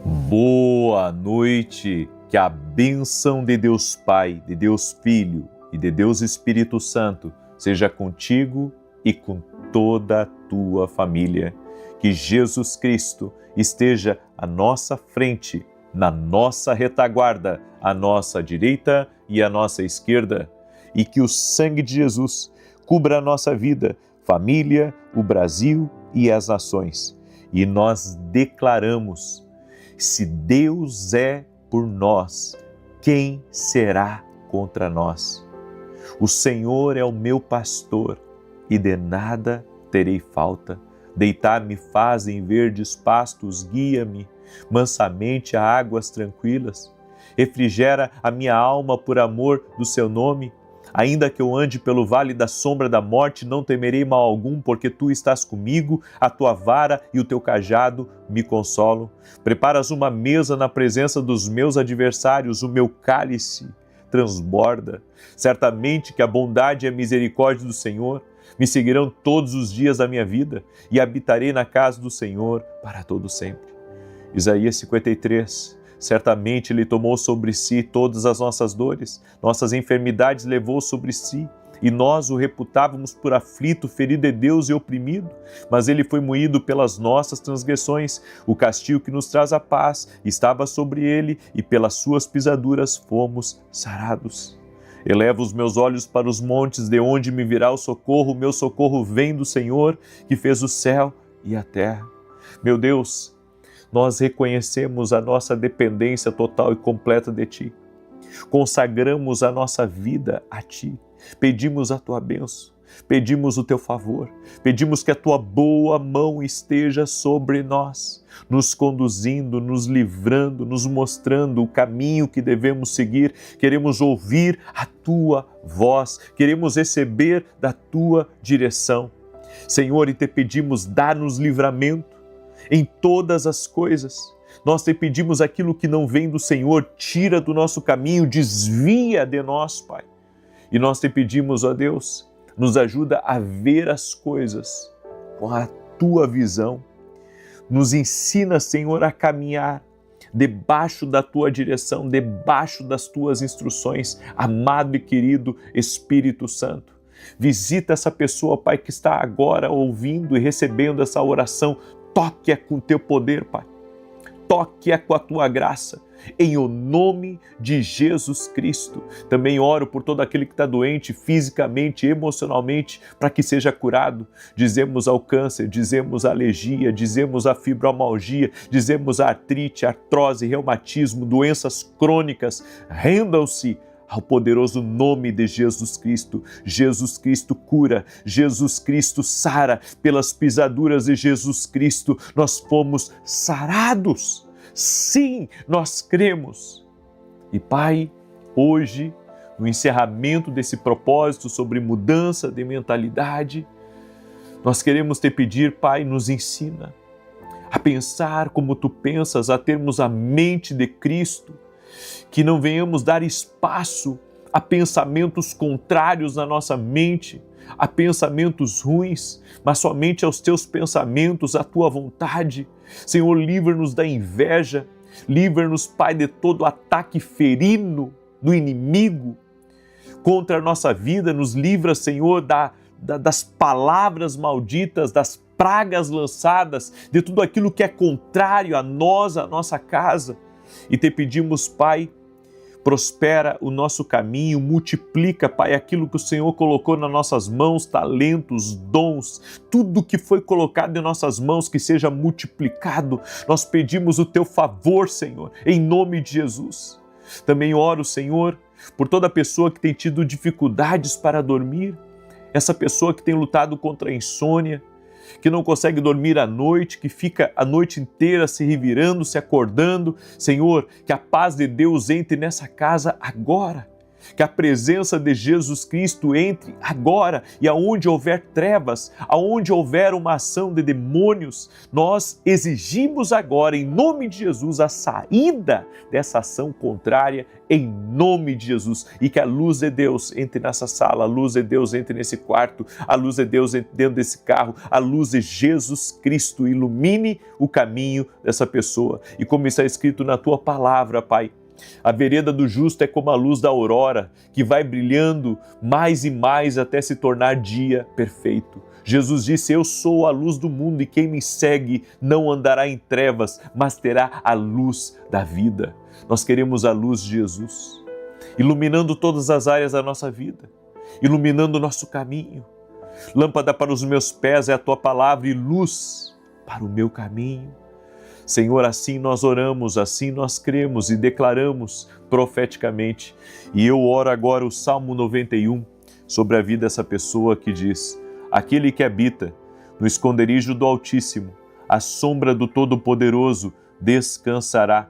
Boa noite, que a bênção de Deus Pai, de Deus Filho e de Deus Espírito Santo seja contigo e com toda a tua família. Que Jesus Cristo esteja à nossa frente, na nossa retaguarda, à nossa direita e à nossa esquerda. E que o sangue de Jesus cubra a nossa vida, família, o Brasil e as nações. E nós declaramos: se Deus é por nós, quem será contra nós? O Senhor é o meu pastor e de nada terei falta. Deitar-me faz em verdes pastos, guia-me mansamente a águas tranquilas. Refrigera a minha alma por amor do seu nome. Ainda que eu ande pelo vale da sombra da morte, não temerei mal algum, porque tu estás comigo, a tua vara e o teu cajado me consolam. Preparas uma mesa na presença dos meus adversários, o meu cálice transborda. Certamente que a bondade e a misericórdia do Senhor me seguirão todos os dias da minha vida, e habitarei na casa do Senhor para todo sempre. Isaías 53. Certamente Ele tomou sobre si todas as nossas dores, nossas enfermidades levou sobre si, e nós o reputávamos por aflito, ferido de Deus e oprimido, mas Ele foi moído pelas nossas transgressões, o castigo que nos traz a paz estava sobre Ele, e pelas suas pisaduras fomos sarados. Elevo os meus olhos para os montes, de onde me virá o meu socorro vem do Senhor, que fez o céu e a terra. Meu Deus, nós reconhecemos a nossa dependência total e completa de Ti. Consagramos a nossa vida a Ti. Pedimos a Tua bênção, pedimos o Teu favor, pedimos que a Tua boa mão esteja sobre nós, nos conduzindo, nos livrando, nos mostrando o caminho que devemos seguir. Queremos ouvir a Tua voz, queremos receber da Tua direção. Senhor, e Te pedimos, dá-nos livramento em todas as coisas. Nós Te pedimos aquilo que não vem do Senhor, tira do nosso caminho, desvia de nós, Pai. E nós Te pedimos, ó Deus, nos ajuda a ver as coisas com a Tua visão. Nos ensina, Senhor, a caminhar debaixo da Tua direção, debaixo das Tuas instruções, amado e querido Espírito Santo. Visita essa pessoa, Pai, que está agora ouvindo e recebendo essa oração. Toque-a com Teu poder, Pai. Toque-a com a Tua graça. Em o nome de Jesus Cristo. Também oro por todo aquele que está doente fisicamente, emocionalmente, para que seja curado. Dizemos ao câncer, dizemos à alergia, dizemos à fibromialgia, dizemos à artrite, artrose, reumatismo, doenças crônicas. Rendam-se ao poderoso nome de Jesus Cristo. Jesus Cristo cura, Jesus Cristo sara. Pelas pisaduras de Jesus Cristo nós fomos sarados. Sim, nós cremos. E Pai, hoje, no encerramento desse propósito sobre mudança de mentalidade, nós queremos Te pedir, Pai, nos ensina a pensar como Tu pensas, a termos a mente de Cristo, que não venhamos dar espaço a pensamentos contrários na nossa mente, a pensamentos ruins, mas somente aos Teus pensamentos, à Tua vontade. Senhor, livra-nos da inveja, livra-nos, Pai, de todo ataque ferino do inimigo contra a nossa vida, nos livra, Senhor, das palavras malditas, das pragas lançadas, de tudo aquilo que é contrário a nós, a nossa casa. E Te pedimos, Pai, prospera o nosso caminho, multiplica, Pai, aquilo que o Senhor colocou nas nossas mãos, talentos, dons, tudo que foi colocado em nossas mãos, que seja multiplicado. Nós pedimos o Teu favor, Senhor, em nome de Jesus. Também oro, Senhor, por toda pessoa que tem tido dificuldades para dormir, essa pessoa que tem lutado contra a insônia, que não consegue dormir à noite, que fica a noite inteira se revirando, se acordando. Senhor, que a paz de Deus entre nessa casa agora, Que a presença de Jesus Cristo entre agora e aonde houver trevas, aonde houver uma ação de demônios, nós exigimos agora, em nome de Jesus, a saída dessa ação contrária, em nome de Jesus. E que a luz de Deus entre nessa sala, a luz de Deus entre nesse quarto, a luz de Deus entre dentro desse carro, a luz de Jesus Cristo ilumine o caminho dessa pessoa. E como está escrito na tua palavra, Pai, a vereda do justo é como a luz da aurora, que vai brilhando mais e mais até se tornar dia perfeito. Jesus disse: eu sou a luz do mundo e quem me segue não andará em trevas, mas terá a luz da vida. Nós queremos a luz de Jesus, iluminando todas as áreas da nossa vida, iluminando o nosso caminho. Lâmpada para os meus pés é a tua palavra e luz para o meu caminho. Senhor, assim nós oramos, assim nós cremos e declaramos profeticamente. E eu oro agora o Salmo 91 sobre a vida dessa pessoa que diz: aquele que habita no esconderijo do Altíssimo, à sombra do Todo-Poderoso descansará.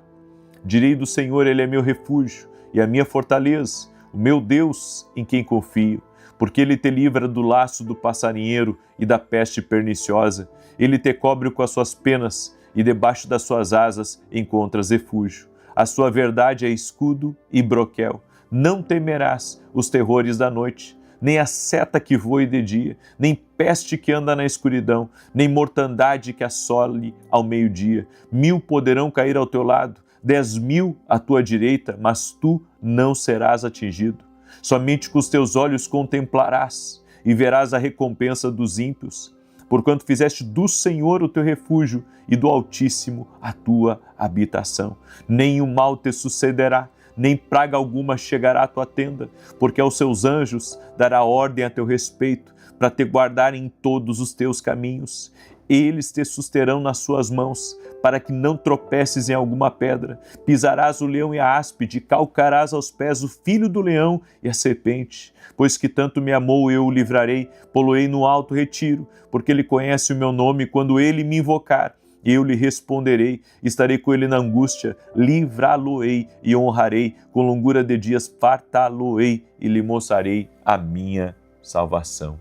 Direi do Senhor, Ele é meu refúgio e a minha fortaleza, o meu Deus em quem confio. Porque Ele te livra do laço do passarinheiro e da peste perniciosa. Ele te cobre com as suas penas e debaixo das suas asas encontras refúgio. A sua verdade é escudo e broquel. Não temerás os terrores da noite, nem a seta que voe de dia, nem peste que anda na escuridão, nem mortandade que assole ao meio-dia. 1000 poderão cair ao teu lado, 10.000 à tua direita, mas tu não serás atingido. Somente com os teus olhos contemplarás e verás a recompensa dos ímpios, porquanto fizeste do Senhor o teu refúgio e do Altíssimo a tua habitação. Nenhum mal te sucederá, nem praga alguma chegará à tua tenda, porque aos seus anjos dará ordem a teu respeito, para te guardarem em todos os teus caminhos. Eles te susterão nas suas mãos, para que não tropeces em alguma pedra. Pisarás o leão e a áspide, calcarás aos pés o filho do leão e a serpente. Pois que tanto me amou, eu o livrarei, pô-lo-ei no alto retiro, porque ele conhece o meu nome. Quando ele me invocar, eu lhe responderei, estarei com ele na angústia, livrá-lo-ei e honrarei, com longura de dias fartá-lo-ei e lhe mostrarei a minha salvação.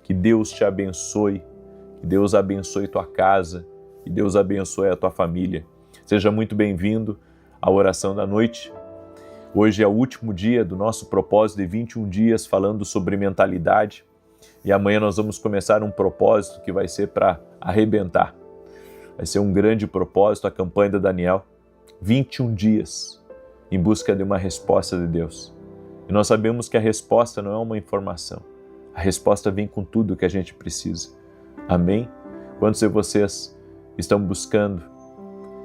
Que Deus te abençoe, que Deus abençoe tua casa, que Deus abençoe a tua família. Seja muito bem-vindo à oração da noite. Hoje é o último dia do nosso propósito de 21 dias falando sobre mentalidade e amanhã nós vamos começar um propósito que vai ser para arrebentar. Vai ser um grande propósito, a campanha da Daniel, 21 dias em busca de uma resposta de Deus. E nós sabemos que a resposta não é uma informação, a resposta vem com tudo que a gente precisa. Amém? Quantos de vocês estão buscando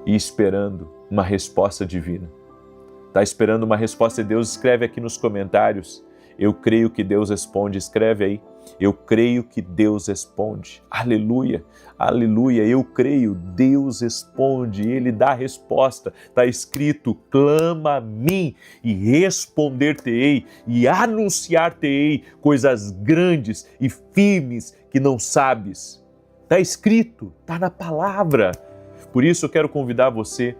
e esperando uma resposta divina? Está esperando uma resposta de Deus? Escreve aqui nos comentários. Eu creio que Deus responde. Escreve aí. Eu creio que Deus responde. Aleluia, aleluia. Eu creio, Deus responde. Ele dá a resposta. Está escrito, clama a mim e responder-te-ei e anunciar-te-ei coisas grandes e firmes que não sabes. Está escrito, está na palavra. Por isso eu quero convidar você.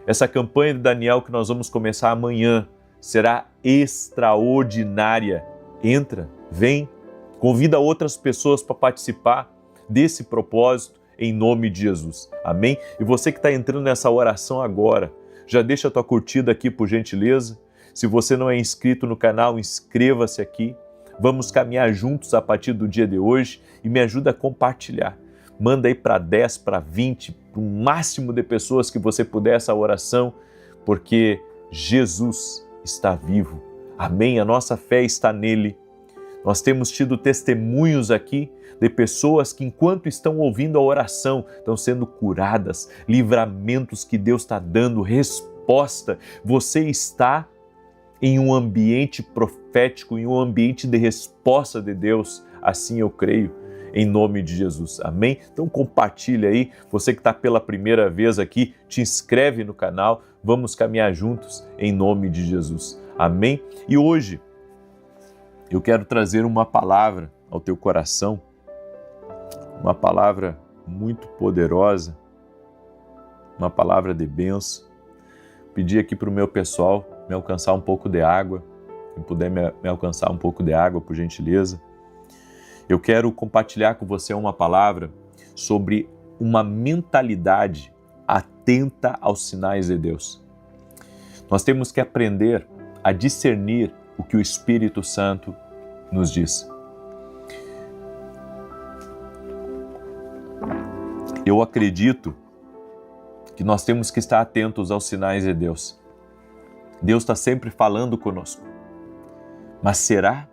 Essa campanha de Daniel que nós vamos começar amanhã será extraordinária. Entra, vem, convida outras pessoas para participar desse propósito em nome de Jesus. Amém? E você que está entrando nessa oração agora, já deixa a tua curtida aqui por gentileza. Se você não é inscrito no canal, inscreva-se aqui. Vamos caminhar juntos a partir do dia de hoje e me ajuda a compartilhar. Manda aí para 10, para 20, para o máximo de pessoas que você puder essa oração, porque Jesus está vivo. Amém? A nossa fé está nele. Nós temos tido testemunhos aqui de pessoas que, enquanto estão ouvindo a oração, estão sendo curadas, livramentos que Deus está dando, resposta. Você está em um ambiente profético, em um ambiente de resposta de Deus. Assim eu creio. Em nome de Jesus, amém? Então compartilha aí, você que está pela primeira vez aqui, te inscreve no canal, vamos caminhar juntos em nome de Jesus, amém? E hoje eu quero trazer uma palavra ao teu coração, uma palavra muito poderosa, uma palavra de bênção. Pedi aqui para o meu pessoal me alcançar um pouco de água, quem puder me alcançar um pouco de água, por gentileza. Eu quero compartilhar com você uma palavra sobre uma mentalidade atenta aos sinais de Deus. Nós temos que aprender a discernir o que o Espírito Santo nos diz. Eu acredito que nós temos que estar atentos aos sinais de Deus. Deus está sempre falando conosco. Mas será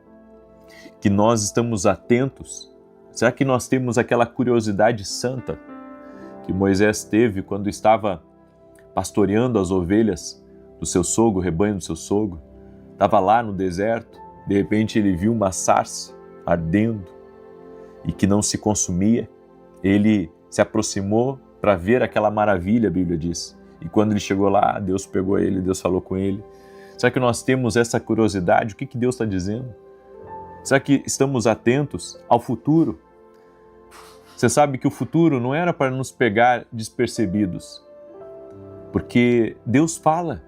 que nós estamos atentos? Será que nós temos aquela curiosidade santa que Moisés teve quando estava pastoreando as ovelhas do seu sogro, o rebanho do seu sogro? Estava lá no deserto, de repente ele viu uma sarça ardendo e que não se consumia. Ele se aproximou para ver aquela maravilha, a Bíblia diz. E quando ele chegou lá, Deus pegou ele, Deus falou com ele. Será que nós temos essa curiosidade? O que Deus está dizendo? Será que estamos atentos ao futuro? Você sabe que o futuro não era para nos pegar despercebidos, porque Deus fala.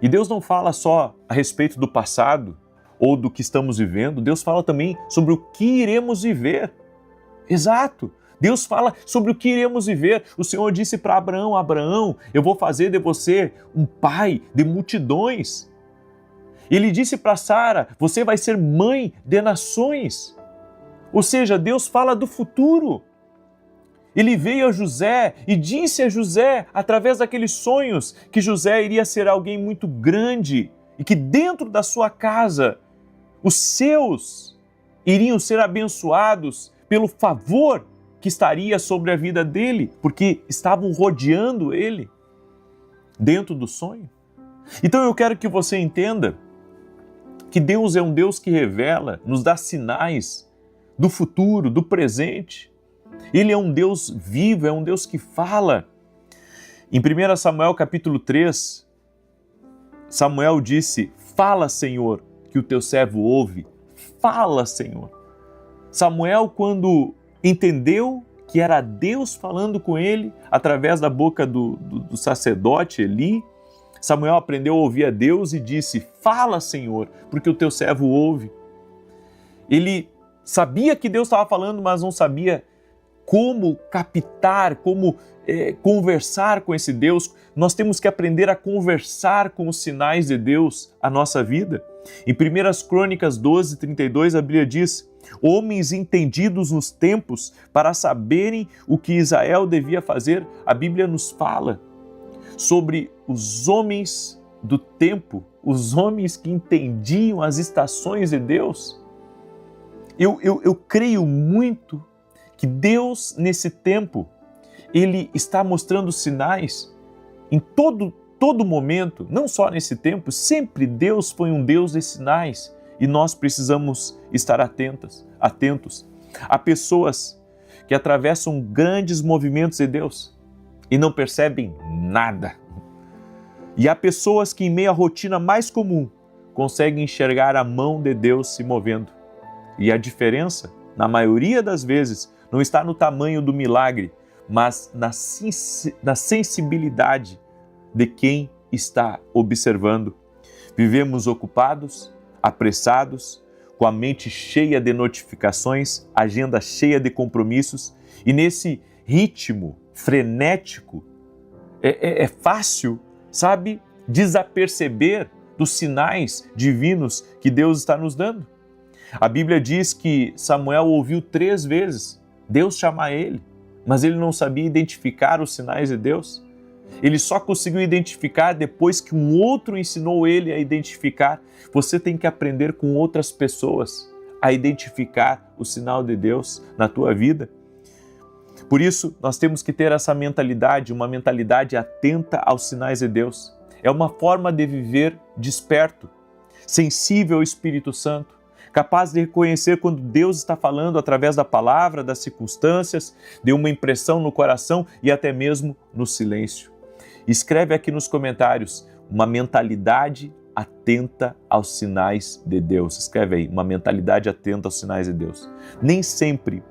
E Deus não fala só a respeito do passado ou do que estamos vivendo, Deus fala também sobre o que iremos viver. Exato! Deus fala sobre o que iremos viver. O Senhor disse para Abraão: Abraão, eu vou fazer de você um pai de multidões. Ele disse para Sara: você vai ser mãe de nações. Ou seja, Deus fala do futuro. Ele veio a José e disse a José, através daqueles sonhos, que José iria ser alguém muito grande e que dentro da sua casa os seus iriam ser abençoados pelo favor que estaria sobre a vida dele, porque estavam rodeando ele dentro do sonho. Então eu quero que você entenda que Deus é um Deus que revela, nos dá sinais do futuro, do presente. Ele é um Deus vivo, é um Deus que fala. Em 1 Samuel capítulo 3, Samuel disse: fala, Senhor, que o teu servo ouve. Fala, Senhor. Samuel, quando entendeu que era Deus falando com ele através da boca do sacerdote Eli, Samuel aprendeu a ouvir a Deus e disse: fala, Senhor, porque o teu servo ouve. Ele sabia que Deus estava falando, mas não sabia como captar, como conversar com esse Deus. Nós temos que aprender a conversar com os sinais de Deus a nossa vida. Em 1 Crônicas 12, 32, a Bíblia diz: homens entendidos nos tempos para saberem o que Israel devia fazer. A Bíblia nos fala sobre os homens do tempo, os homens que entendiam as estações de Deus. Eu creio muito que Deus, nesse tempo, Ele está mostrando sinais em todo momento, não só nesse tempo, sempre Deus foi um Deus de sinais e nós precisamos estar atentos. Há pessoas que atravessam grandes movimentos de Deus e não percebem nada. E há pessoas que, em meio à rotina mais comum, conseguem enxergar a mão de Deus se movendo. E a diferença, na maioria das vezes, não está no tamanho do milagre, mas na sensibilidade de quem está observando. Vivemos ocupados, apressados, com a mente cheia de notificações, agenda cheia de compromissos, e nesse ritmo frenético é fácil, sabe, desaperceber dos sinais divinos que Deus está nos dando. A Bíblia diz que Samuel ouviu 3 vezes Deus chamar ele, mas ele não sabia identificar os sinais de Deus. Ele só conseguiu identificar depois que um outro ensinou ele a identificar. Você tem que aprender com outras pessoas a identificar o sinal de Deus na tua vida. Por isso, nós temos que ter essa mentalidade, uma mentalidade atenta aos sinais de Deus. É uma forma de viver desperto, sensível ao Espírito Santo, capaz de reconhecer quando Deus está falando através da palavra, das circunstâncias, de uma impressão no coração e até mesmo no silêncio. Escreve aqui nos comentários: uma mentalidade atenta aos sinais de Deus. Escreve aí: uma mentalidade atenta aos sinais de Deus. Nem sempre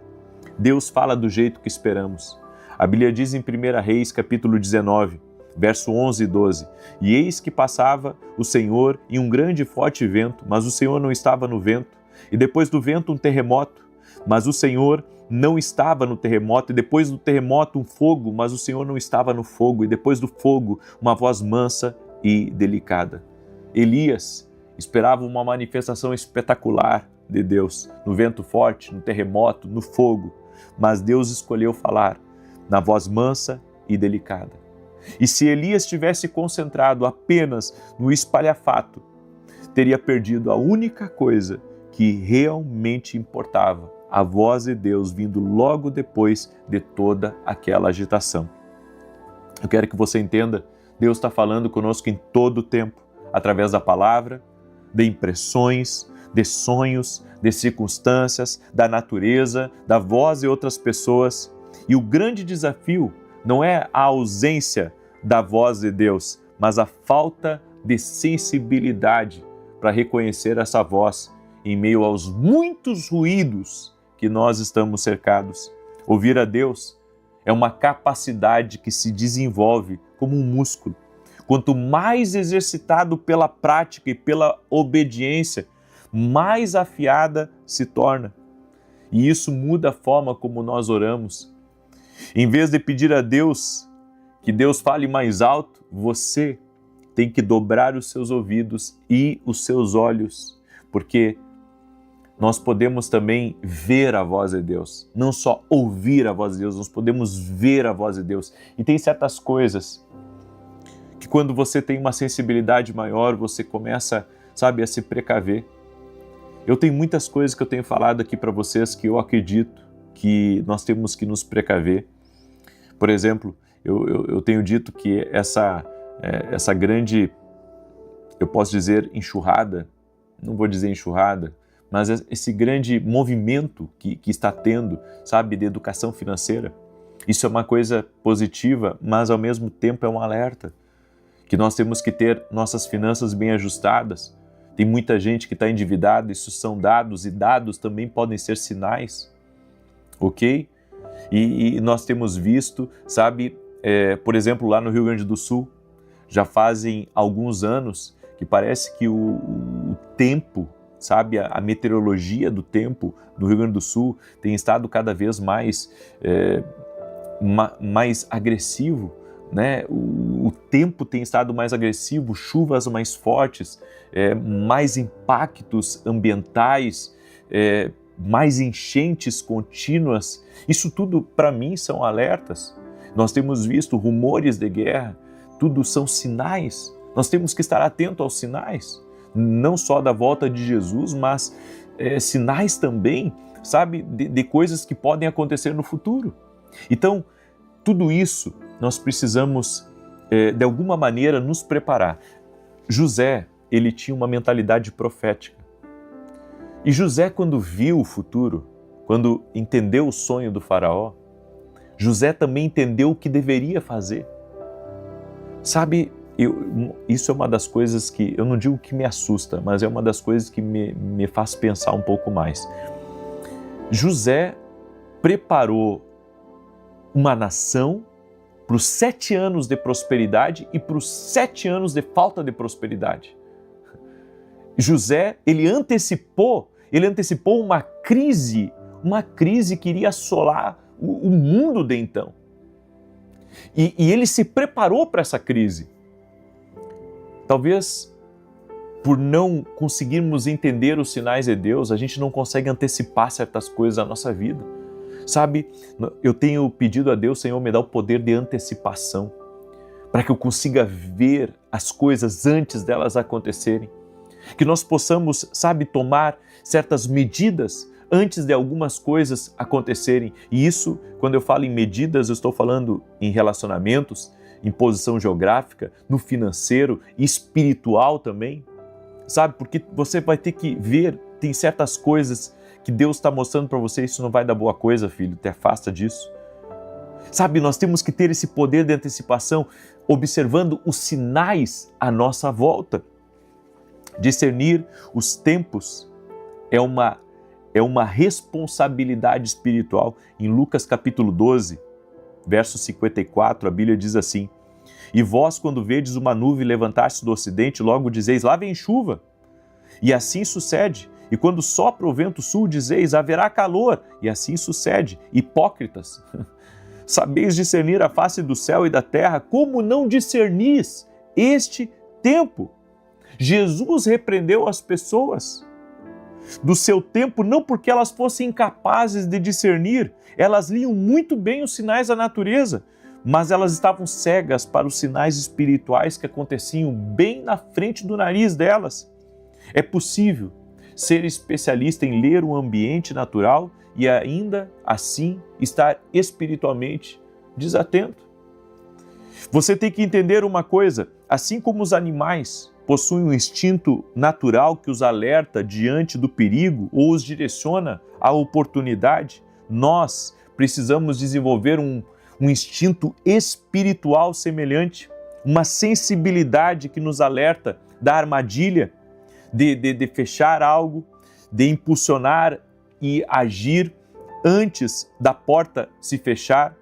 Deus fala do jeito que esperamos. A Bíblia diz em 1 Reis, capítulo 19, Verso 11 e 12. E eis que passava o Senhor em um grande e forte vento, mas o Senhor não estava no vento. E depois do vento um terremoto, mas o Senhor não estava no terremoto. E depois do terremoto um fogo, mas o Senhor não estava no fogo. E depois do fogo uma voz mansa e delicada. Elias esperava uma manifestação espetacular de Deus, no vento forte, no terremoto, no fogo. Mas Deus escolheu falar na voz mansa e delicada. E se Elias tivesse concentrado apenas no espalhafato, teria perdido a única coisa que realmente importava, a voz de Deus vindo logo depois de toda aquela agitação. Eu quero que você entenda, Deus está falando conosco em todo o tempo, através da palavra, de impressões, de sonhos, de circunstâncias, da natureza, da voz de outras pessoas. E o grande desafio não é a ausência da voz de Deus, mas a falta de sensibilidade para reconhecer essa voz em meio aos muitos ruídos que nós estamos cercados. Ouvir a Deus é uma capacidade que se desenvolve como um músculo. Quanto mais exercitado pela prática e pela obediência, mais afiada se torna. E isso muda a forma como nós oramos. Em vez de pedir a Deus que Deus fale mais alto, você tem que dobrar os seus ouvidos e os seus olhos, porque nós podemos também ver a voz de Deus, não só ouvir a voz de Deus, nós podemos ver a voz de Deus. E tem certas coisas que quando você tem uma sensibilidade maior, você começa, a se precaver. Eu tenho muitas coisas que eu tenho falado aqui para vocês que eu acredito que nós temos que nos precaver. Por exemplo, eu tenho dito que essa grande, eu posso dizer enxurrada, não vou dizer enxurrada, mas esse grande movimento que está tendo, de educação financeira, isso é uma coisa positiva, mas ao mesmo tempo é um alerta, que nós temos que ter nossas finanças bem ajustadas. Tem muita gente que está endividada, isso são dados, e dados também podem ser sinais, ok? E nós temos visto, por exemplo, lá no Rio Grande do Sul, já fazem alguns anos que parece que o tempo, a meteorologia do tempo no Rio Grande do Sul tem estado cada vez mais agressivo, né? O tempo tem estado mais agressivo, chuvas mais fortes, mais impactos ambientais, mais enchentes contínuas. Isso tudo, para mim, são alertas. Nós temos visto rumores de guerra, tudo são sinais. Nós temos que estar atento aos sinais, não só da volta de Jesus, mas sinais também, de coisas que podem acontecer no futuro. Então, tudo isso nós precisamos, de alguma maneira, nos preparar. José, ele tinha uma mentalidade profética. E José, quando viu o futuro, quando entendeu o sonho do faraó, José também entendeu o que deveria fazer. Isso é uma das coisas que, eu não digo que me assusta, mas é uma das coisas que me faz pensar um pouco mais. José preparou uma nação para os 7 anos de prosperidade e para os 7 anos de falta de prosperidade. José, ele antecipou uma crise que iria assolar o mundo de então. E ele se preparou para essa crise. Talvez por não conseguirmos entender os sinais de Deus, a gente não consegue antecipar certas coisas da nossa vida. Eu tenho pedido a Deus, Senhor, me dá o poder de antecipação, para que eu consiga ver as coisas antes delas acontecerem. Que nós possamos, tomar certas medidas antes de algumas coisas acontecerem. E isso, quando eu falo em medidas, eu estou falando em relacionamentos, em posição geográfica, no financeiro e espiritual também. Porque você vai ter que ver, tem certas coisas que Deus está mostrando para você, isso não vai dar boa coisa, filho, te afasta disso. Nós temos que ter esse poder de antecipação, observando os sinais à nossa volta. Discernir os tempos é uma responsabilidade espiritual. Em Lucas capítulo 12, verso 54, a Bíblia diz assim: E vós, quando vedes uma nuvem levantar-se do ocidente, logo dizeis, lá vem chuva. E assim sucede. E quando sopra o vento sul, dizeis, haverá calor. E assim sucede. Hipócritas, sabeis discernir a face do céu e da terra, como não discernis este tempo? Jesus repreendeu as pessoas do seu tempo não porque elas fossem incapazes de discernir, elas liam muito bem os sinais da natureza, mas elas estavam cegas para os sinais espirituais que aconteciam bem na frente do nariz delas. É possível ser especialista em ler o ambiente natural e ainda assim estar espiritualmente desatento. Você tem que entender uma coisa, assim como os animais possuem um instinto natural que os alerta diante do perigo ou os direciona à oportunidade, nós precisamos desenvolver um instinto espiritual semelhante, uma sensibilidade que nos alerta da armadilha, de fechar algo, de impulsionar e agir antes da porta se fechar.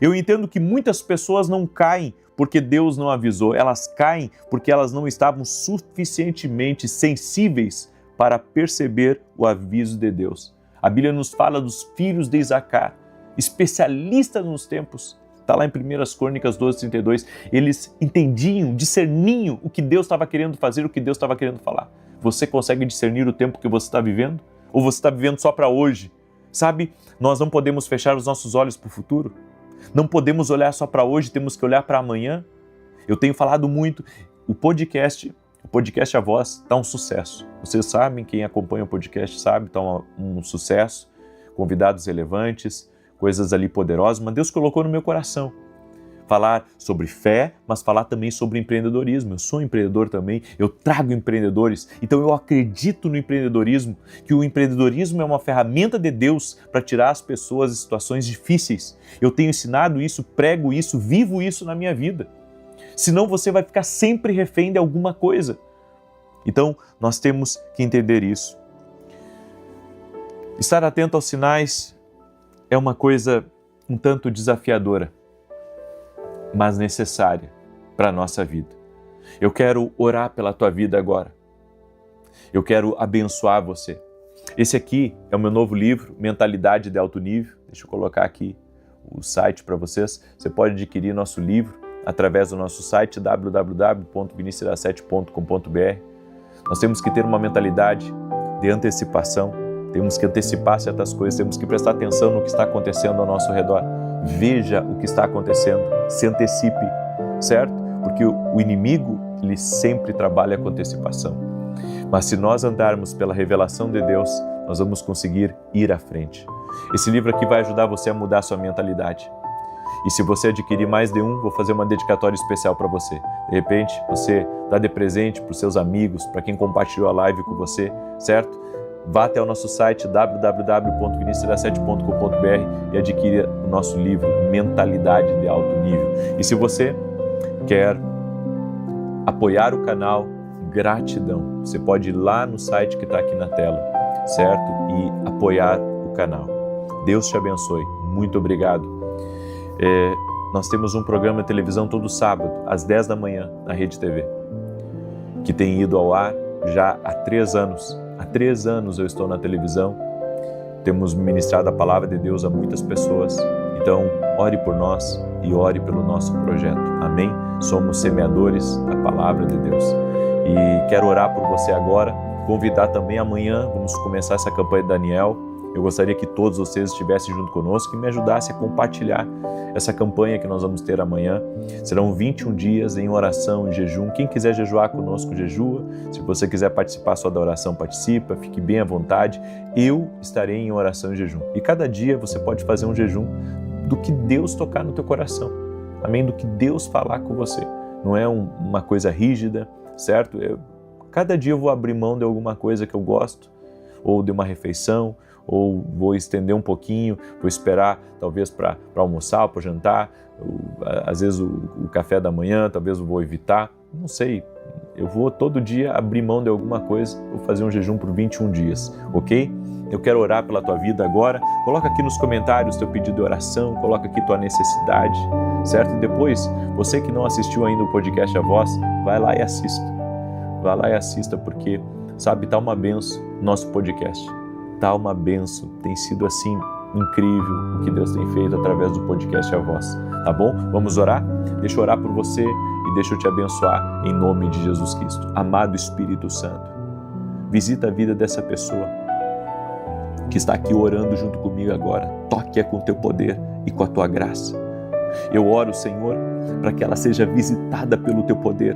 Eu entendo que muitas pessoas não caem porque Deus não avisou, elas caem porque elas não estavam suficientemente sensíveis para perceber o aviso de Deus. A Bíblia nos fala dos filhos de Isacar, especialistas nos tempos. Está lá em 1 Crônicas 12:32. Eles entendiam, discerniam o que Deus estava querendo fazer, o que Deus estava querendo falar. Você consegue discernir o tempo que você está vivendo? Ou você está vivendo só para hoje? Sabe, nós não podemos fechar os nossos olhos para o futuro. Não podemos olhar só para hoje, temos que olhar para amanhã. Eu tenho falado muito, o podcast A Voz está um sucesso. Vocês sabem, quem acompanha o podcast sabe, está um sucesso. Convidados relevantes, coisas ali poderosas, mas Deus colocou no meu coração. Falar sobre fé, mas falar também sobre empreendedorismo. Eu sou empreendedor também, eu trago empreendedores, então eu acredito no empreendedorismo, que o empreendedorismo é uma ferramenta de Deus para tirar as pessoas de situações difíceis. Eu tenho ensinado isso, prego isso, vivo isso na minha vida. Senão você vai ficar sempre refém de alguma coisa. Então nós temos que entender isso. Estar atento aos sinais é uma coisa um tanto desafiadora, mas necessária para a nossa vida. Eu quero orar pela tua vida agora. Eu quero abençoar você. Esse aqui é o meu novo livro, Mentalidade de Alto Nível. Deixa eu colocar aqui o site para vocês. Você pode adquirir nosso livro através do nosso site www.vinicius7.com.br. Nós temos que ter uma mentalidade de antecipação. Temos que antecipar certas coisas, temos que prestar atenção no que está acontecendo ao nosso redor. Veja o que está acontecendo, se antecipe, certo? Porque o inimigo, ele sempre trabalha com antecipação. Mas se nós andarmos pela revelação de Deus, nós vamos conseguir ir à frente. Esse livro aqui vai ajudar você a mudar a sua mentalidade. E se você adquirir mais de um, vou fazer uma dedicatória especial para você. De repente, você dá de presente para os seus amigos, para quem compartilhou a live com você, certo? Vá até o nosso site www.vinicius7.com.br e adquira o nosso livro Mentalidade de Alto Nível. E se você quer apoiar o canal, gratidão. Você pode ir lá no site que está aqui na tela, certo? E apoiar o canal. Deus te abençoe. Muito obrigado. Nós temos um programa de televisão todo sábado, às 10 da manhã, na Rede TV, que tem ido ao ar já há 3 anos. Há 3 anos eu estou na televisão, temos ministrado a palavra de Deus a muitas pessoas. Então, ore por nós e ore pelo nosso projeto. Amém? Somos semeadores da palavra de Deus. E quero orar por você agora, convidar também amanhã, vamos começar essa campanha de Daniel. Eu gostaria que todos vocês estivessem junto conosco e me ajudassem a compartilhar essa campanha que nós vamos ter amanhã. Serão 21 dias em oração, em jejum. Quem quiser jejuar conosco, jejua. Se você quiser participar só da oração, participa. Fique bem à vontade. Eu estarei em oração e jejum. E cada dia você pode fazer um jejum do que Deus tocar no teu coração. Amém? Do que Deus falar com você. Não é uma coisa rígida, certo? Cada dia eu vou abrir mão de alguma coisa que eu gosto, ou de uma refeição, ou vou estender um pouquinho, vou esperar talvez para almoçar, para jantar, às vezes o café da manhã, talvez eu vou evitar, não sei, Eu vou todo dia abrir mão de alguma coisa, vou fazer um jejum por 21 dias, ok? Eu quero orar pela tua vida agora. Coloca aqui nos comentários teu pedido de oração, coloca aqui tua necessidade, certo? E depois, você que não assistiu ainda o podcast A Voz, vai lá e assista. Vai lá e assista porque, sabe, tá uma benção nosso podcast. Tá uma benção. Tem sido assim incrível o que Deus tem feito através do podcast A Voz. Tá bom? Vamos orar? Deixa eu orar por você e deixa eu te abençoar em nome de Jesus Cristo. Amado Espírito Santo, visita a vida dessa pessoa que está aqui orando junto comigo agora. Toque-a com teu poder e com a tua graça. Eu oro, Senhor, para que ela seja visitada pelo teu poder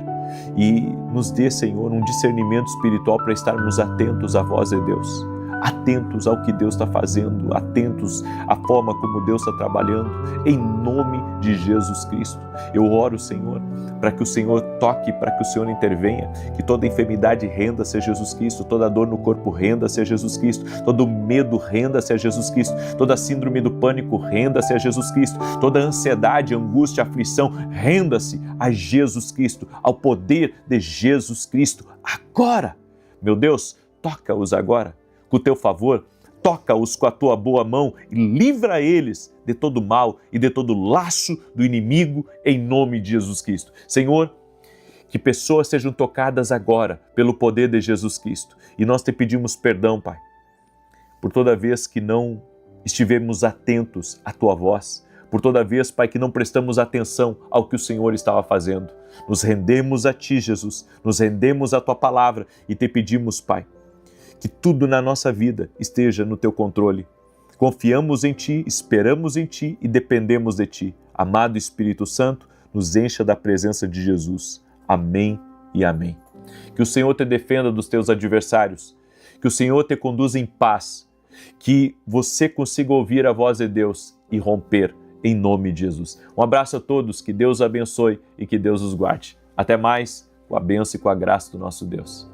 e nos dê, Senhor, um discernimento espiritual para estarmos atentos à voz de Deus, atentos ao que Deus está fazendo, atentos à forma como Deus está trabalhando, em nome de Jesus Cristo. Eu oro, Senhor, para que o Senhor toque, para que o Senhor intervenha, que toda enfermidade renda-se a Jesus Cristo, toda dor no corpo renda-se a Jesus Cristo, todo medo renda-se a Jesus Cristo, toda síndrome do pânico renda-se a Jesus Cristo, toda ansiedade, angústia, aflição renda-se a Jesus Cristo, ao poder de Jesus Cristo. Agora, meu Deus, toca-os agora com o teu favor, toca-os com a tua boa mão e livra eles de todo mal e de todo laço do inimigo em nome de Jesus Cristo. Senhor, que pessoas sejam tocadas agora pelo poder de Jesus Cristo. E nós te pedimos perdão, Pai, por toda vez que não estivemos atentos à tua voz, por toda vez, Pai, que não prestamos atenção ao que o Senhor estava fazendo. Nos rendemos a Ti, Jesus, nos rendemos à Tua palavra e te pedimos, Pai, que tudo na nossa vida esteja no Teu controle. Confiamos em Ti, esperamos em Ti e dependemos de Ti. Amado Espírito Santo, nos encha da presença de Jesus. Amém e amém. Que o Senhor te defenda dos teus adversários, que o Senhor te conduza em paz, que você consiga ouvir a voz de Deus e romper em nome de Jesus. Um abraço a todos, que Deus abençoe e que Deus os guarde. Até mais, com a bênção e com a graça do nosso Deus.